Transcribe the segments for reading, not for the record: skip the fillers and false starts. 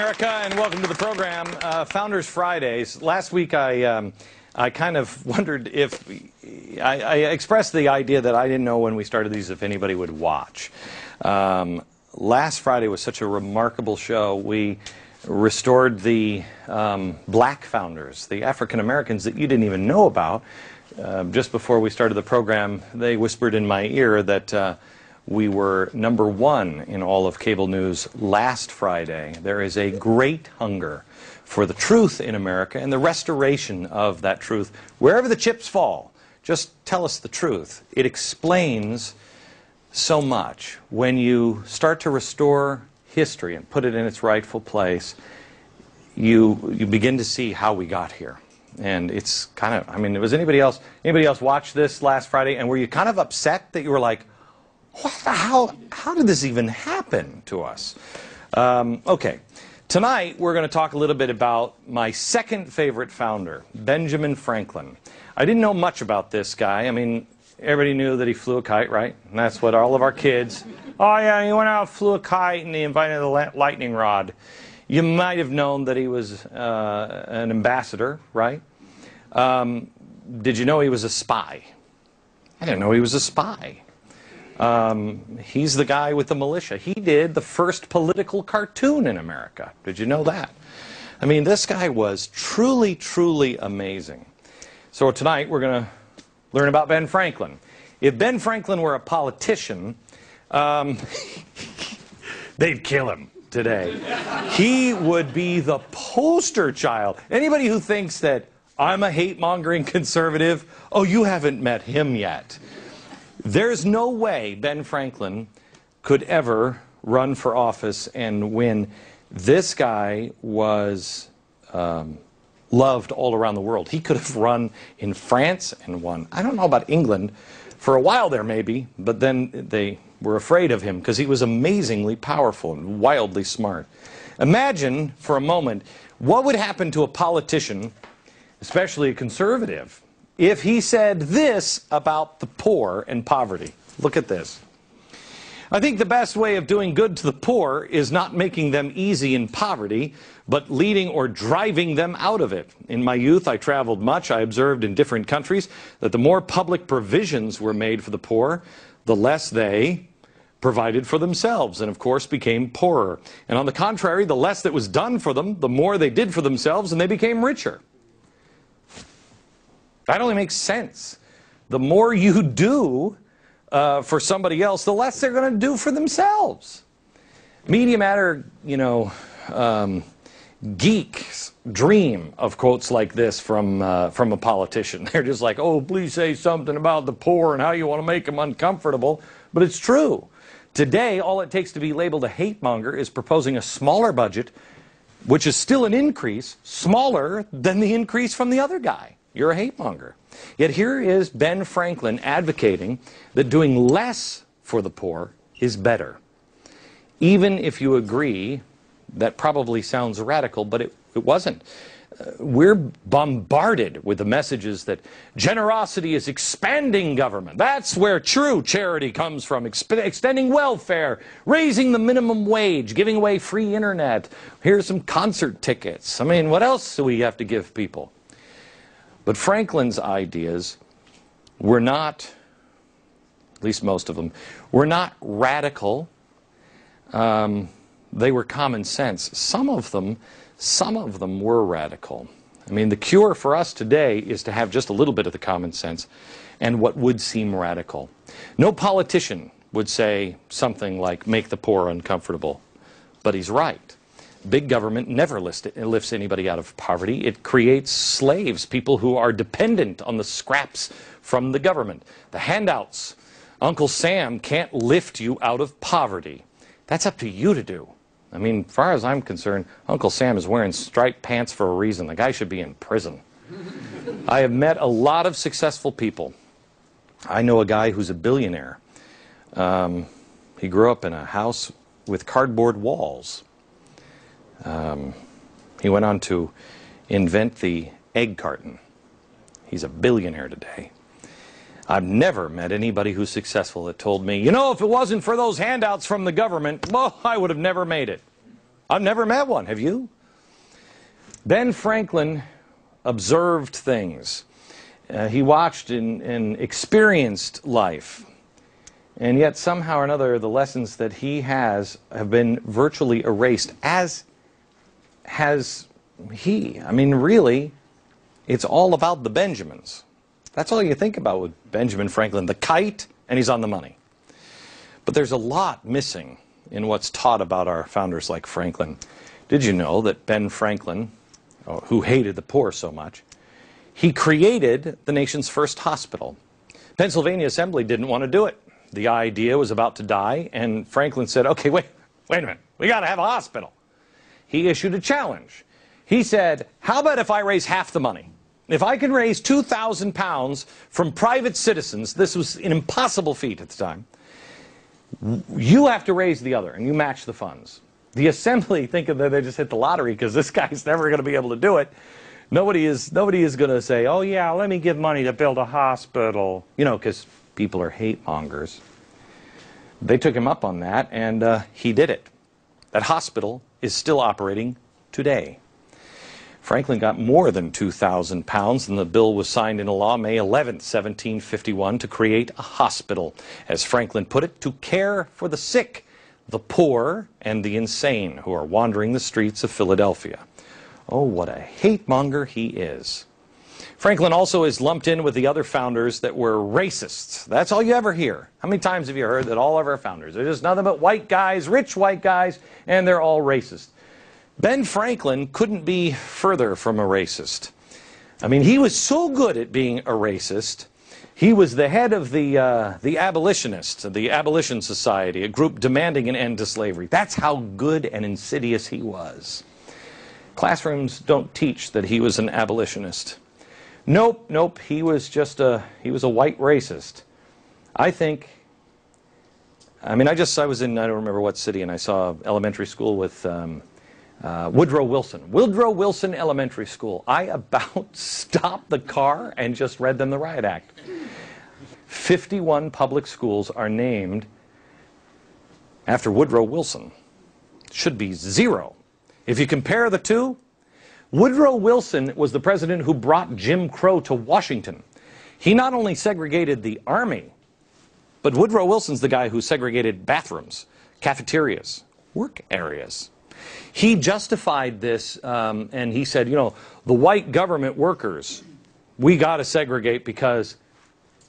America, and welcome to the program, Founders Fridays. Last week I kind of wondered if, I expressed the idea that I didn't know when we started these if anybody would watch. Last Friday was such a remarkable show. We restored the black founders, the African Americans that you didn't even know about. Just before we started the program, they whispered in my ear that we were #1 in all of cable news last Friday. There is a great hunger for the truth in America and the restoration of that truth. Wherever the chips fall, just tell us the truth. It explains so much. When you start to restore history and put it in its rightful place, you begin to see how we got here. And it's kind of, I mean, was anybody else watch this last Friday, and were you kind of upset that you were like, what the hell, how did this even happen to us? Okay, tonight we're going to talk a little bit about my second favorite founder, Benjamin Franklin. I didn't know much about this guy. I mean, everybody knew that he flew a kite, right? And that's what all of our kids, oh yeah, he went out, flew a kite, and he invented the lightning rod. You might have known that he was an ambassador, right? Did you know he was a spy? I didn't know he was a spy. He's the guy with the militia. He did the first political cartoon in America. Did you know that? I mean, this guy was truly, truly amazing. So tonight we're going to learn about Ben Franklin. If Ben Franklin were a politician, they'd kill him today. He would be the poster child. Anybody who thinks that I'm a hate-mongering conservative, oh, you haven't met him yet. There's no way Ben Franklin could ever run for office and win. This guy was loved all around the world. He could have run in France and won. I don't know about England. For a while there, maybe, but then they were afraid of him because he was amazingly powerful and wildly smart. Imagine for a moment what would happen to a politician, especially a conservative, if he said this about the poor and poverty. Look at this. I think the best way of doing good to the poor is not making them easy in poverty, but leading or driving them out of it. In my youth, I traveled much. I observed in different countries that the more public provisions were made for the poor, the less they provided for themselves and, of course, became poorer. And on the contrary, the less that was done for them, the more they did for themselves, and they became richer. That only makes sense. The more you do for somebody else, the less they're going to do for themselves. Media matter, you know, geeks dream of quotes like this from a politician. They're just like, oh, please say something about the poor and how you want to make them uncomfortable. But it's true. Today, all it takes to be labeled a hate monger is proposing a smaller budget, which is still an increase, smaller than the increase from the other guy. You're a hate monger. Yet here is Ben Franklin advocating that doing less for the poor is better. Even if you agree, that probably sounds radical, but it wasn't. We're bombarded with the messages that generosity is expanding government. That's where true charity comes from. Extending welfare, raising the minimum wage, giving away free internet. Here's some concert tickets. I mean, what else do we have to give people? But Franklin's ideas were not, at least most of them, were not radical. They were common sense. Some of them were radical. I mean, the cure for us today is to have just a little bit of the common sense and what would seem radical. No politician would say something like, make the poor uncomfortable. But he's right. Big government never lifts anybody out of poverty. It creates slaves, people who are dependent on the scraps from the government. The handouts. Uncle Sam can't lift you out of poverty. That's up to you to do. I mean, as far as I'm concerned, Uncle Sam is wearing striped pants for a reason. The guy should be in prison. I have met a lot of successful people. I know a guy who's a billionaire. He grew up in a house with cardboard walls. He went on to invent the egg carton. He's a billionaire today. I've never met anybody who's successful that told me, you know, if it wasn't for those handouts from the government, well, I would have never made it. I've never met one. Have you? Ben Franklin observed things. He watched and experienced life. And yet somehow or another the lessons that he have been virtually erased, as has he. I mean, really, it's all about the Benjamins. That's all you think about with Benjamin Franklin, the kite, and he's on the money. But there's a lot missing in what's taught about our founders like Franklin. Did you know that Ben Franklin, who hated the poor so much, he created the nation's first hospital? Pennsylvania Assembly didn't want to do it. The idea was about to die, and Franklin said, okay, wait a minute, we got to have a hospital. He issued a challenge. He said, how about if I raise half the money? If I can raise 2,000 pounds from private citizens, this was an impossible feat at the time, you have to raise the other, and you match the funds. The Assembly thinking that they just hit the lottery because this guy's never going to be able to do it. Nobody is going to say, oh yeah, let me give money to build a hospital, you know, because people are hate mongers. They took him up on that, and he did it. That hospital is still operating today. Franklin got more than 2,000 pounds, and the bill was signed into law May 11, 1751, to create a hospital, as Franklin put it, to care for the sick, the poor, and the insane who are wandering the streets of Philadelphia. Oh, what a hate monger he is. Franklin also is lumped in with the other founders that were racists. That's all you ever hear. How many times have you heard that all of our founders are just nothing but white guys, rich white guys, and they're all racist? Ben Franklin couldn't be further from a racist. I mean, he was so good at being a racist. He was the head of the abolitionists, the Abolition Society, a group demanding an end to slavery. That's how good and insidious he was. Classrooms don't teach that he was an abolitionist. Nope, he was a white racist. I was in, I don't remember what city, and I saw elementary school with Woodrow Wilson. Woodrow Wilson Elementary School. I about stopped the car and just read them the riot act. 51 public schools are named after Woodrow Wilson. Should be 0. If you compare the two, Woodrow Wilson was the president who brought Jim Crow to Washington. He not only segregated the army, but Woodrow Wilson's the guy who segregated bathrooms, cafeterias, work areas. He justified this, and he said, you know, the white government workers, we got to segregate because,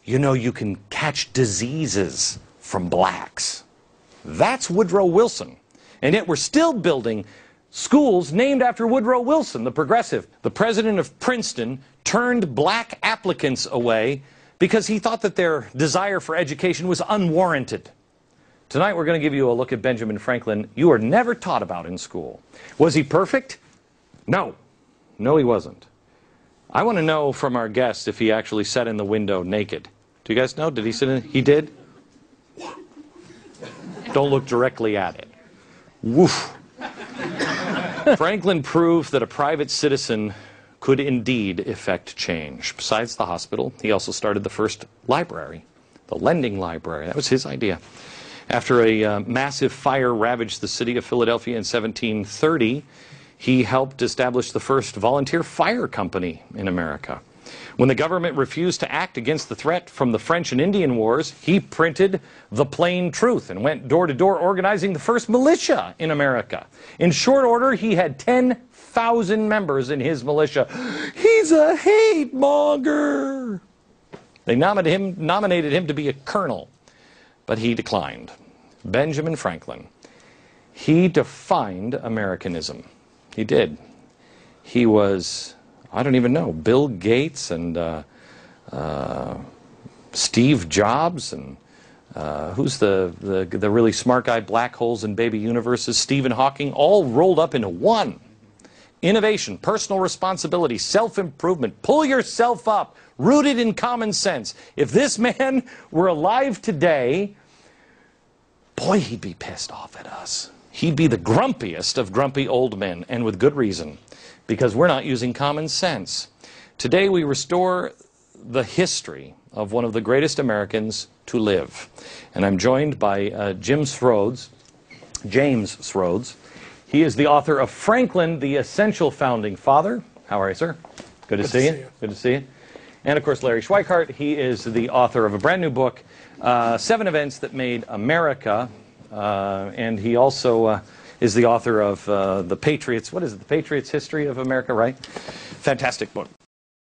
you know, you can catch diseases from blacks. That's Woodrow Wilson. And yet we're still building schools named after Woodrow Wilson, the progressive. The president of Princeton turned black applicants away because he thought that their desire for education was unwarranted. Tonight we're going to give you a look at Benjamin Franklin you were never taught about in school. Was he perfect? No. No, he wasn't. I want to know from our guest if he actually sat in the window naked. Do you guys know? Did he sit in? He did? Don't look directly at it. Woof. Franklin proved that a private citizen could indeed effect change. Besides the hospital, he also started the first library, the lending library. That was his idea. After a massive fire ravaged the city of Philadelphia in 1730, he helped establish the first volunteer fire company in America. When the government refused to act against the threat from the French and Indian Wars, he printed The Plain Truth and went door to door organizing the first militia in America. In short order, he had 10,000 members in his militia. He's a hate monger. They nominated him to be a colonel, but he declined. Benjamin Franklin. He defined Americanism. He did. He was, I don't even know, Bill Gates and Steve Jobs and who's the really smart guy, black holes and baby universes, Stephen Hawking, all rolled up into one. Innovation, personal responsibility, self-improvement, pull yourself up, rooted in common sense. If this man were alive today, boy, he'd be pissed off at us. He'd be the grumpiest of grumpy old men, and with good reason, because we're not using common sense. Today we restore the history of one of the greatest Americans to live. And I'm joined by James Sroads. He He is the author of Franklin, the Essential Founding Father. How are you, sir? Good to see you. Good to see you. And, of course, Larry Schweikart. He is the author of a brand new book, 7 Events That Made America. And he also is the author of The Patriots. What is it? The Patriots History of America, right? Fantastic book.